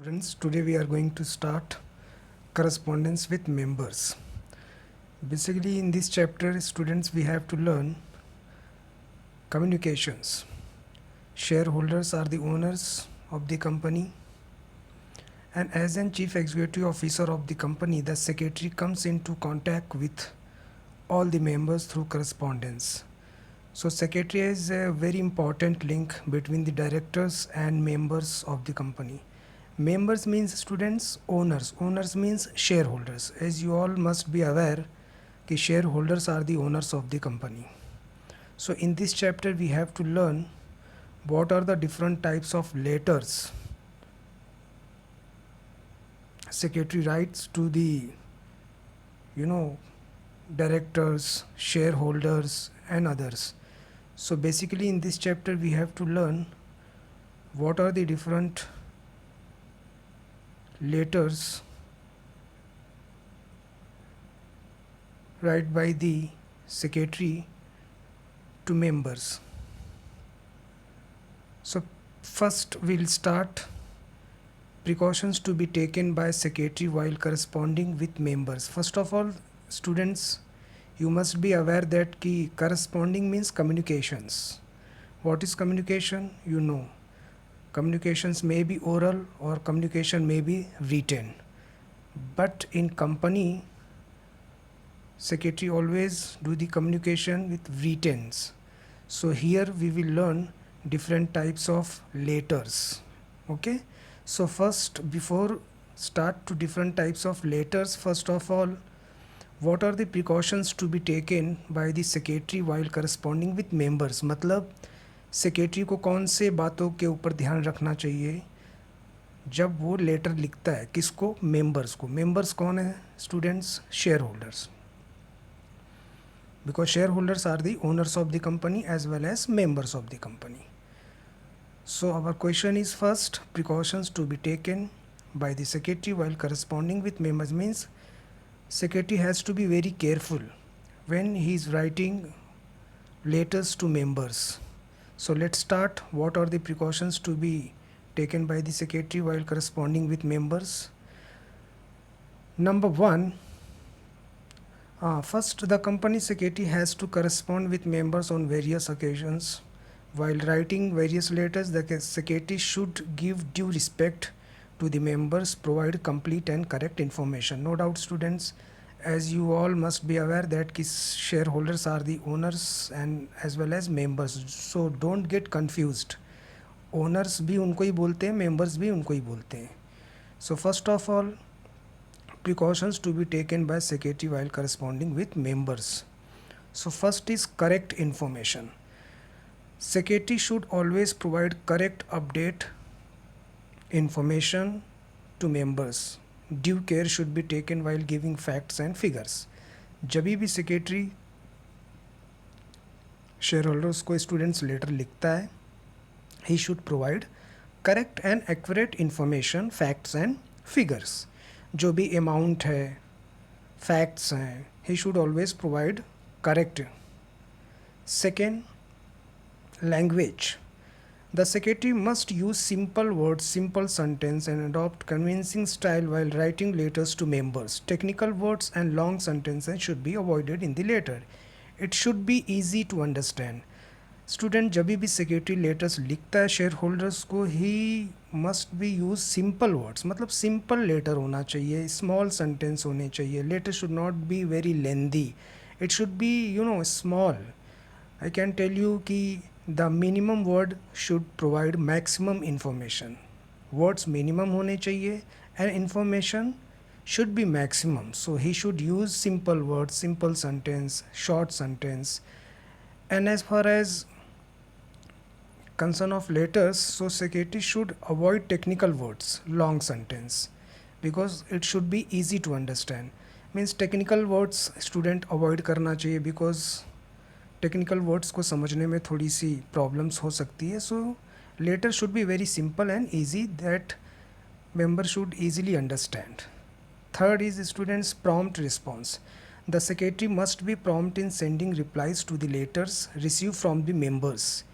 Students, today we are going to start correspondence with members. Basically, in this chapter, students, we have to learn communications. Shareholders are the owners of the company, and as an chief executive officer of the company, the secretary comes into contact with all the members through correspondence. So, secretary is a very important link between the directors and members of the company. Members means students, owners means shareholders. As you all must be aware, कि shareholders are the owners of the company. So in this chapter we have to learn what are the different types of letters secretary writes to the you know directors, shareholders and others. So basically in this chapter we have to learn what are the different letters write by the secretary to members. So first we'll start precautions to be taken by secretary while corresponding with members. First of all, students, you must be aware that ki corresponding means communications. What is communication? You know, communications may be oral or communication may be written, but in company secretary always do the communication with writtens. So here we will learn different types of letters. Okay, so first, before start to different types of letters, first of all, what are the precautions to be taken by the secretary while corresponding with members? मतलब secretary को कौन से बातों के ऊपर ध्यान रखना चाहिए जब वो लेटर लिखता है? किसको? मेंबर्स को. मेंबर्स कौन है students? Share holders, because shareholders are the owners of the company as well as members of the company. So our question is, first, precautions to be taken by the secretary while corresponding with members means secretary has to be very careful when he is writing letters to members. So let's start. What are the precautions to be taken by the secretary while corresponding with members? Number one, first, the company secretary has to correspond with members on various occasions. While writing various letters, the secretary should give due respect to the members, provide complete and correct information. No doubt, students, as you all must be aware that shareholders are the owners and as well as members. So don't get confused. Owners भी उनको ही बोलते हैं, members भी उनको ही बोलते हैं. So first of all, precautions to be taken by secretary while corresponding with members. So first is correct information. Secretary should always provide correct update information to members. Due care should be taken while giving facts and figures. जब भी secretary shareholders को students letter लिखता है, he should provide correct and accurate information, facts and figures. जो भी amount है, facts हैं, he should always provide correct. Second, language. The secretary must use simple words, simple sentence and adopt convincing style while writing letters to members. Technical words and long sentences should be avoided in the letter. It should be easy to understand. Student जब भी secretary letters लिखता है shareholders को, he must be use simple words. मतलब simple letter होना चाहिए, small sentence होने चाहिए. Letter should not be very lengthy, it should be small. I can tell you कि the minimum word should provide maximum information. Words minimum होने चाहिए and information should be maximum. So he should use simple words, simple sentence, short sentence. And as far as concern of letters, so secretary should avoid technical words, long sentence, because it should be easy to understand. Means technical words student avoid करना चाहिए, because technical words को समझने में थोड़ी सी problems हो सकती है. So letter should be very simple and easy that member should easily understand. Third is students' prompt response. The secretary must be prompt in sending replies to the letters received from the members.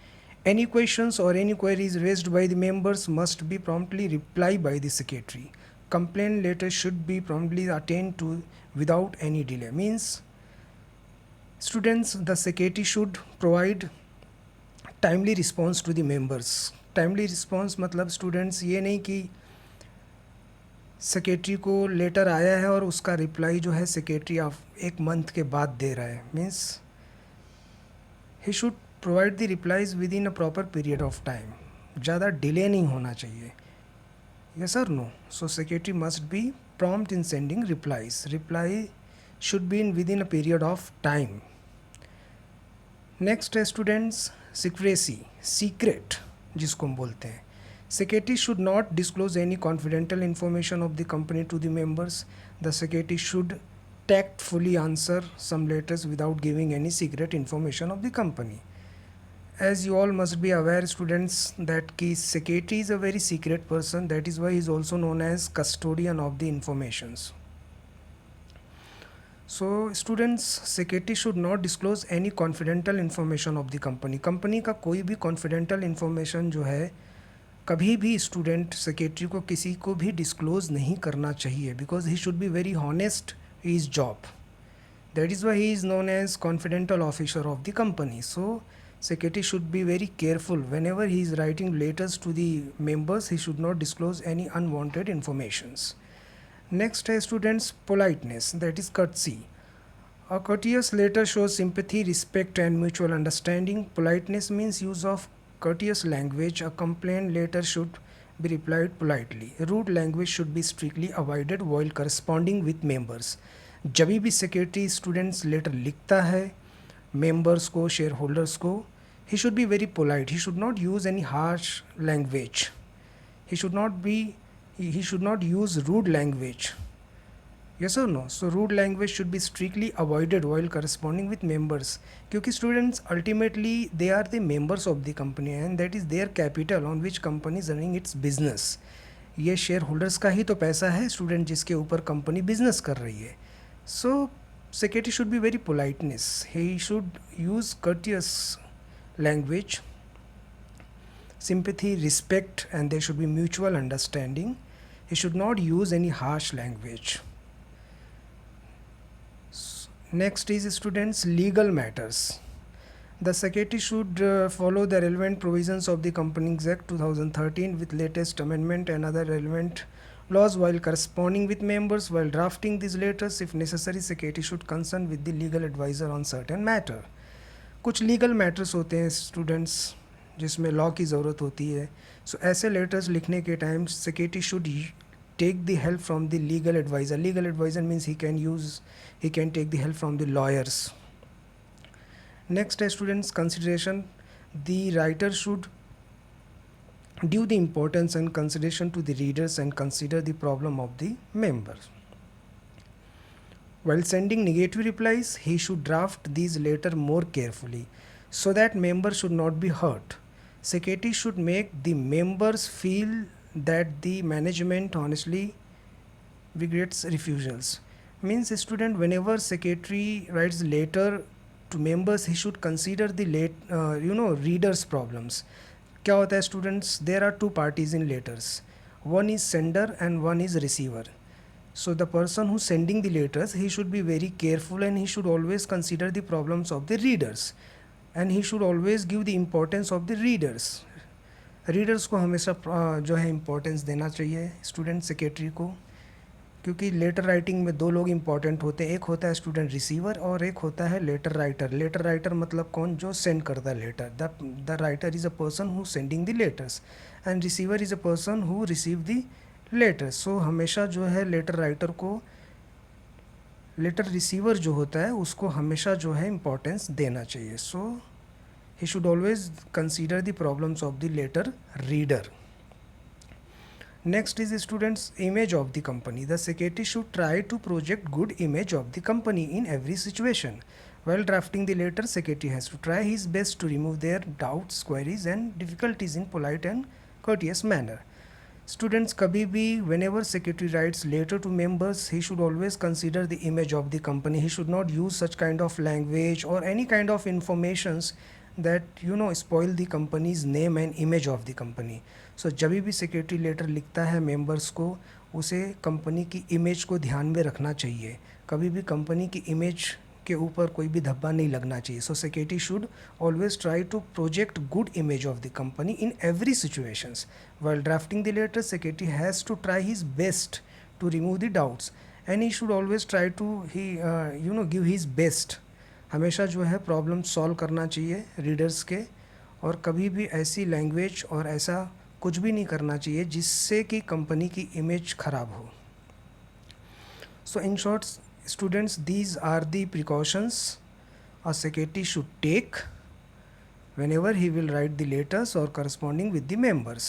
Any questions or any queries raised by the members must be promptly replied by the secretary. Complaint letter should be promptly attended to without any delay. Means students, the secretary should provide timely response to the members. Timely response मतलब students ये नहीं कि secretary को letter आया है और उसका reply जो है सेक्रेटरी एक मंथ के बाद दे रहा है. Means he should provide the replies within a proper period of time. ज़्यादा डिले नहीं होना चाहिए. यस और no. So secretary must be prompt in sending replies. Reply should be in within a period of time. Next है students secrecy, secret जिसको हम बोलते हैं. Secretary should not disclose any confidential information of the company to the members. The secretary should tactfully answer some letters without giving any secret information of the company. As you all must be aware students that ki secretary is a very secret person. That is why he is also known as custodian of the informations. So students, secretary should not disclose any confidential information of the company. Company का कोई भी confidential information जो है कभी भी student secretary को किसी को भी डिस्क्लोज नहीं करना चाहिए. Because he should be very honest his job. That is why he is known as confidential officer of the company. So secretary should be very careful whenever he is writing letters to the members. He should not disclose any unwanted informations. Next है students politeness, that is courtesy. A courteous letter shows sympathy, respect and mutual understanding. Politeness means use of courteous language. A complaint letter should be replied politely. Rude language should be strictly avoided while corresponding with members. जब भी secretary students letter लिखता है members को, shareholders को, he should be very polite. He should not use any harsh language. He should not use rude language. Yes or no? So rude language should be strictly avoided while corresponding with members. क्योंकि students ultimately they are the members of the company and that is their capital on which company is running its business. ये share holders का ही तो पैसा है student जिसके ऊपर company business कर रही है. So secretary should be very politeness. He should use courteous language, sympathy, respect and there should be mutual understanding. He should not use any harsh language. Next is students legal matters. The secretary should follow the relevant provisions of the Companies Act 2013 with latest amendment and other relevant laws while corresponding with members. While drafting these letters, if necessary, secretary should consult with the legal advisor on certain matter. कुछ legal matters होते हैं students जिसमें law की ज़रूरत होती है. So ऐसे letters लिखने के time secretary should take the help from the legal advisor. Legal advisor means he can take the help from the lawyers. Next students consideration. The writer should give the importance and consideration to the readers and consider the problem of the members. While sending negative replies, he should draft these letters more carefully so that members should not be hurt. Secretary should make the members feel that the management honestly regrets refusals. Means student whenever secretary writes letter to members, he should consider the readers problems. क्या होता है students, there are two parties in letters. One is sender and one is receiver. So the person who's sending the letters, he should be very careful and he should always consider the problems of the readers and he should always give the importance of the readers. Readers को हमेशा जो है importance देना चाहिए student secretary को, क्योंकि letter writing में दो लोग इम्पॉर्टेंट होते हैं. एक होता है स्टूडेंट रिसीवर और एक होता है लेटर राइटर. लेटर राइटर मतलब कौन, जो सेंड करता है letter. The writer is a person who sending the letters and receiver is a person who receive the letters. So हमेशा जो है लेटर राइटर को, लेटर रिसीवर जो होता है उसको हमेशा जो है इम्पोर्टेंस देना चाहिए. सो he should always consider the problems of the letter reader. Next is students image of the company. The secretary should try to project good image of the company in every situation. While drafting the letter, secretary has to try his best to remove their doubts, queries and difficulties in polite and courteous manner. Students कभी भी whenever secretary writes letter to members, he should always consider the image of the company. He should not use such kind of language or any kind of informations that spoil the company's name and image of the company. So जब भी secretary letter लिखता है members को, उसे company की image को ध्यान में रखना चाहिए, कभी भी कंपनी की इमेज के ऊपर कोई भी धब्बा नहीं लगना चाहिए. So secretary should always try to project good image of the company in every situations. while drafting the letter, secretary has to try his best to remove the doubts, and he should always try to give his best. हमेशा जो है problem solve करना चाहिए readers के, और कभी भी ऐसी लैंग्वेज और ऐसा कुछ भी नहीं करना चाहिए जिससे कि कंपनी की इमेज ख़राब हो. So in short students, these are the precautions a secretary should take whenever he will write the letters or corresponding with the members.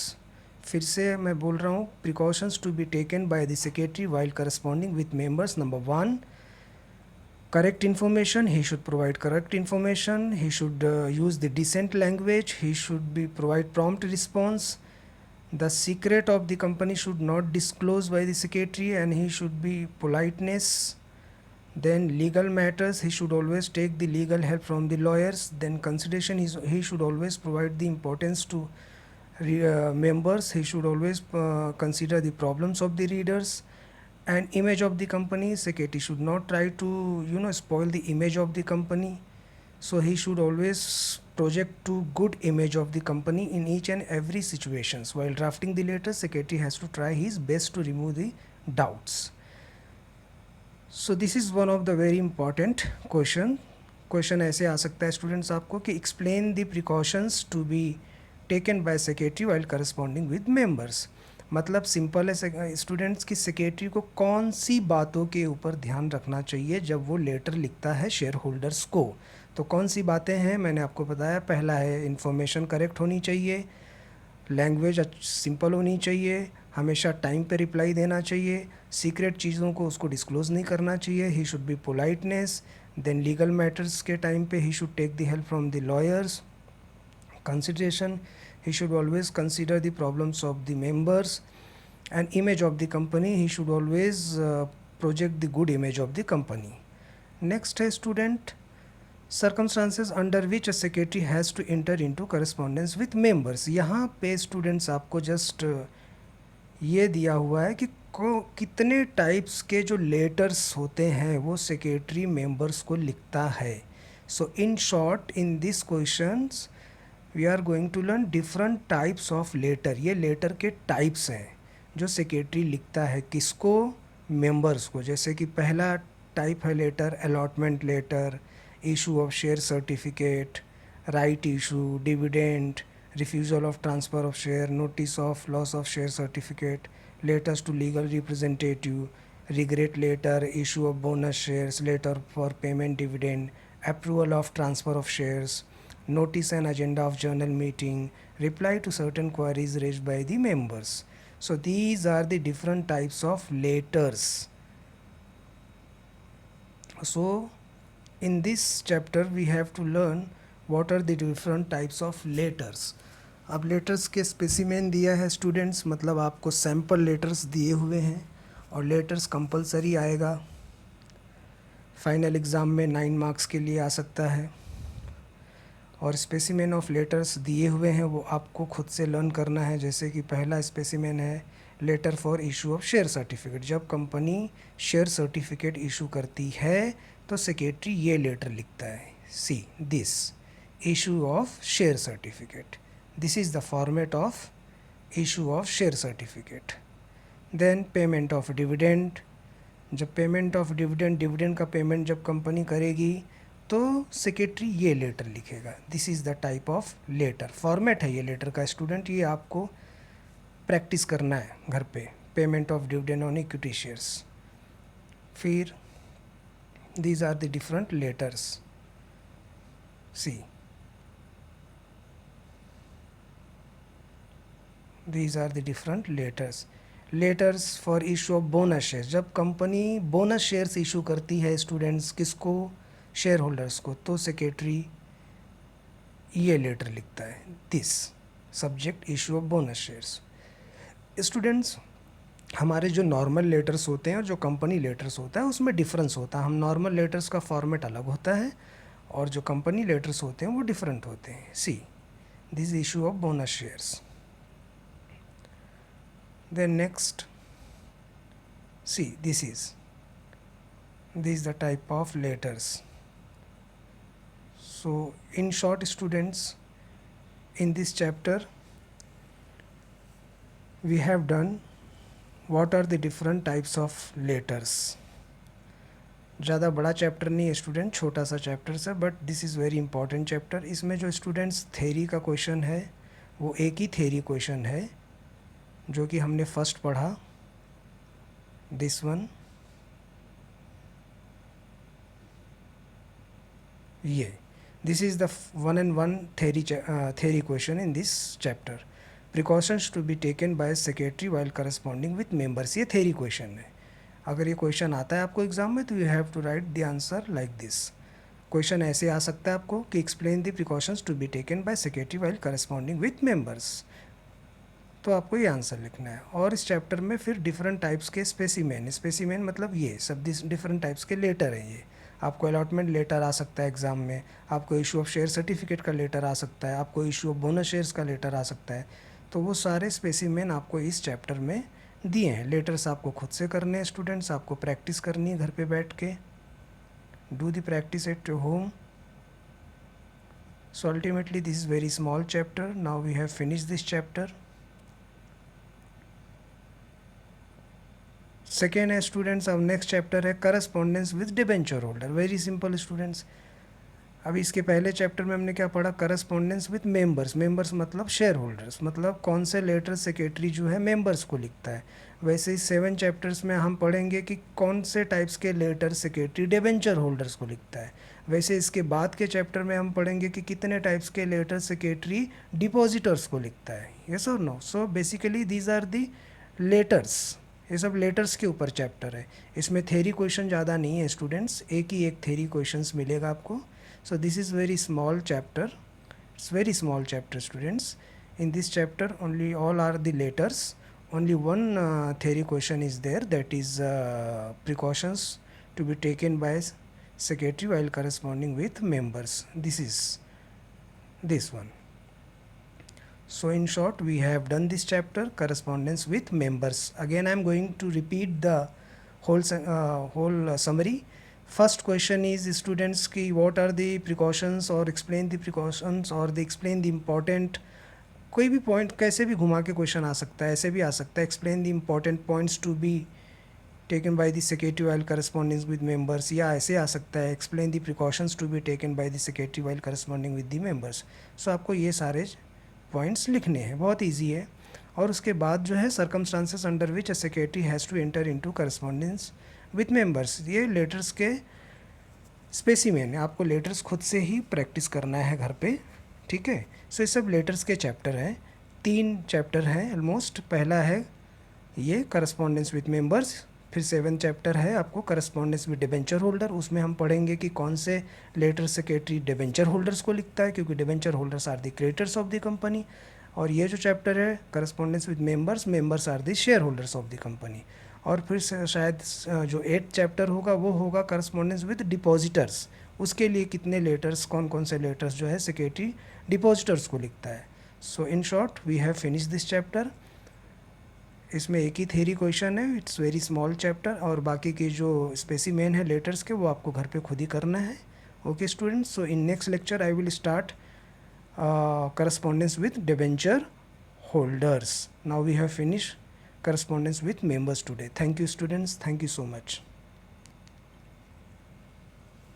फिर से मैं बोल रहा हूँ, precautions to be taken by the secretary while corresponding with members. Number 1, correct information. He should provide correct information. He should use the decent language. He should provide prompt response. The secret of the company should not disclose by the secretary, and he should be politeness. Then legal matters, he should always take the legal help from the lawyers. Then consideration, he should always provide the importance to members. He should always consider the problems of the readers. And image of the company, secretary should not try to spoil the image of the company. So he should always project to good image of the company in each and every situations. While drafting the letter, secretary has to try his best to remove the doubts. So this is one of the very important question ऐसे आ सकता है students आपको कि explain the precautions to be taken by secretary while corresponding with members. मतलब simple है students की secretary को कौन सी बातों के ऊपर ध्यान रखना चाहिए जब वो लेटर लिखता है शेयर होल्डर्स को. तो कौन सी बातें हैं, मैंने आपको बताया. पहला है इन्फॉर्मेशन करेक्ट होनी चाहिए, लैंग्वेज सिंपल होनी चाहिए, हमेशा टाइम पे रिप्लाई देना चाहिए, सीक्रेट चीज़ों को उसको डिस्क्लोज़ नहीं करना चाहिए. He should be politeness. Then legal matters के टाइम पे he should take the help from the lawyers. Consideration, he should always consider the problems of the members. And image of the company, he should always project the good image of the company. Next है student, circumstances under which a secretary has to enter into correspondence with members. यहाँ पे students आपको just ये दिया हुआ है कि कितने टाइप्स के जो लेटर्स होते हैं वो सेक्रेटरी मेंबर्स को लिखता है. So in short, in this questions we are going to learn different types of letter. ये लेटर के टाइप्स हैं जो सेक्रेटरी लिखता है किसको, मेंबर्स को. जैसे कि पहला टाइप है letter allotment letter, issue of share certificate, right issue, dividend, refusal of transfer of share, notice of loss of share certificate, letters to legal representative, regret letter, issue of bonus shares, letter for payment dividend, approval of transfer of shares, notice and agenda of journal meeting, reply to certain queries raised by the members. So these are the different types of letters. So in this chapter we have to learn what are the different types of letters. अब letters के specimen दिया है students, मतलब आपको sample letters दिए हुए हैं और लेटर्स कंपलसरी आएगा. फाइनल एग्ज़ाम में 9 मार्क्स के लिए आ सकता है. और स्पेसिमेन ऑफ लेटर्स दिए हुए हैं वो आपको खुद से लर्न करना है. जैसे कि पहला स्पेसिमेन है letter for issue of share certificate. जब कंपनी शेयर सर्टिफिकेट इशू करती है तो सेक्रेटरी ये लेटर लिखता है. See this issue of share certificate. This is the format of issue of share certificate. Then payment of dividend. जब payment of dividend का payment जब कंपनी करेगी तो सेक्रेटरी ये लेटर लिखेगा. This is the type of letter. Format है ये letter का स्टूडेंट, ये आपको प्रैक्टिस करना है घर पे. Payment of dividend on equity shares. फिर these are the different letters. See these are the different letters for issue of bonus shares. जब कंपनी बोनस शेयर्स इशू करती है स्टूडेंट्स, किसको, शेयर होल्डर्स को, तो सेक्रेटरी ये लेटर लिखता है. This subject issue of bonus shares. Students हमारे जो नॉर्मल लेटर्स होते हैं और जो कंपनी लेटर्स होता है उसमें डिफरेंस होता है. हम नॉर्मल लेटर्स का फॉर्मेट अलग होता है और जो कंपनी लेटर्स होते हैं वो डिफरेंट होते हैं. सी this issue of bonus shares. Then next, see this is the type of letters. So in short students, in this chapter we have done what are the different types of letters. ज़्यादा बड़ा chapter नहीं है student, छोटा सा chapter है, but this is very important chapter. इसमें जो students theory का क्वेश्चन है वो एक ही थेरी क्वेश्चन है जो कि हमने फर्स्ट पढ़ा, दिस वन, ये this is the 1 theory question in this chapter. Precautions to be taken by secretary while corresponding with members. ये theory question है. अगर ये क्वेश्चन आता है आपको एग्जाम में तो you have to write the answer like this. Question ऐसे आ सकता है आपको कि explain the precautions to be taken by secretary while corresponding with members. तो आपको ये आंसर लिखना है. और इस चैप्टर में फिर डिफरेंट टाइप्स के स्पेसिमेन मतलब ये सब डिफरेंट टाइप्स के लेटर हैं. ये आपको अलॉटमेंट लेटर आ सकता है एग्ज़ाम में, आपको इशू ऑफ शेयर सर्टिफिकेट का लेटर आ सकता है, आपको इशू ऑफ बोनस शेयर्स का लेटर आ सकता है. तो वो सारे स्पेसिमेन आपको इस चैप्टर में दिए हैं. लेटर्स आपको खुद से करने हैं स्टूडेंट्स, आपको प्रैक्टिस करनी है घर पे बैठ के. Do the practice at your home. So ultimately this is very small chapter. Now we have finished this chapter. Second है स्टूडेंट्स, अब नेक्स्ट चैप्टर है correspondence with debenture holder. Very simple students. अभी इसके पहले चैप्टर में हमने क्या पढ़ा, करस्पॉन्डेंस विद मेंबर्स. मेंबर्स मतलब शेयर होल्डर्स, मतलब कौन से लेटर सेक्रेटरी जो है मेंबर्स को लिखता है. वैसे ही 7 चैप्टर्स में हम पढ़ेंगे कि कौन से टाइप्स के लेटर सेक्रेटरी डिबेंचर होल्डर्स को लिखता है. वैसे इसके बाद के चैप्टर में हम पढ़ेंगे कि कितने टाइप्स के लेटर सेक्रेटरी डिपॉजिटर्स को लिखता है. यस और no. So basically these are the letters. ये सब लेटर्स के ऊपर चैप्टर है. इसमें थेरी क्वेश्चन ज़्यादा नहीं है स्टूडेंट्स, एक ही एक थेरी क्वेश्चंस मिलेगा आपको. So this is very small chapter. It's very small chapter students. In this chapter only all are the letters. Only one theory question is there, that is precautions to be taken by secretary while corresponding with members. This is this one. So in short we have done this chapter, correspondence with members. Again I am going to repeat the whole summary. First question is students ki what are the precautions, or explain the precautions, or they explain the important. कोई भी point कैसे भी घुमा के question आ सकता है, ऐसे भी आ सकता है. Explain the important points to be taken by the secretary while corresponding with members, या ऐसे आ सकता है explain the precautions to be taken by the secretary while corresponding with the members. So आपको ये सारे पॉइंट्स लिखने हैं, बहुत ईजी है. और उसके बाद जो है circumstances under which a secretary has to enter into correspondence with members. ये लेटर्स के स्पेसिमेन है, आपको लेटर्स खुद से ही प्रैक्टिस करना है घर पे. ठीक है. सो ये सब लेटर्स के चैप्टर हैं. 3 चैप्टर हैं ऑलमोस्ट. पहला है ये करस्पॉन्डेंस विथ मेंबर्स. फिर 7 चैप्टर है आपको करस्पॉन्डेंस विद डिबेंचर होल्डर. उसमें हम पढ़ेंगे कि कौन से लेटर सेक्रेटरी डिबेंचर होल्डर्स को लिखता है, क्योंकि debenture holders are the creators of the company. और ये जो चैप्टर है correspondence with members, members are the shareholders of the company. और फिर शायद जो 8 चैप्टर होगा वो होगा करस्पॉन्डेंस विद डिपॉजिटर्स. उसके लिए कितने लेटर्स, कौन कौन से लेटर्स जो है सेक्रेटरी डिपॉजिटर्स को लिखता है. So in short we have finish this chapter. इसमें एक ही थेरी क्वेश्चन है, इट्स वेरी स्मॉल चैप्टर. और बाकी के जो स्पेसिमेन है लेटर्स के वो आपको घर पे खुद ही करना है. Okay students. So in next lecture I will start correspondence with debenture holders. Now we have finish correspondence with members today. Thank you students. Thank you so much.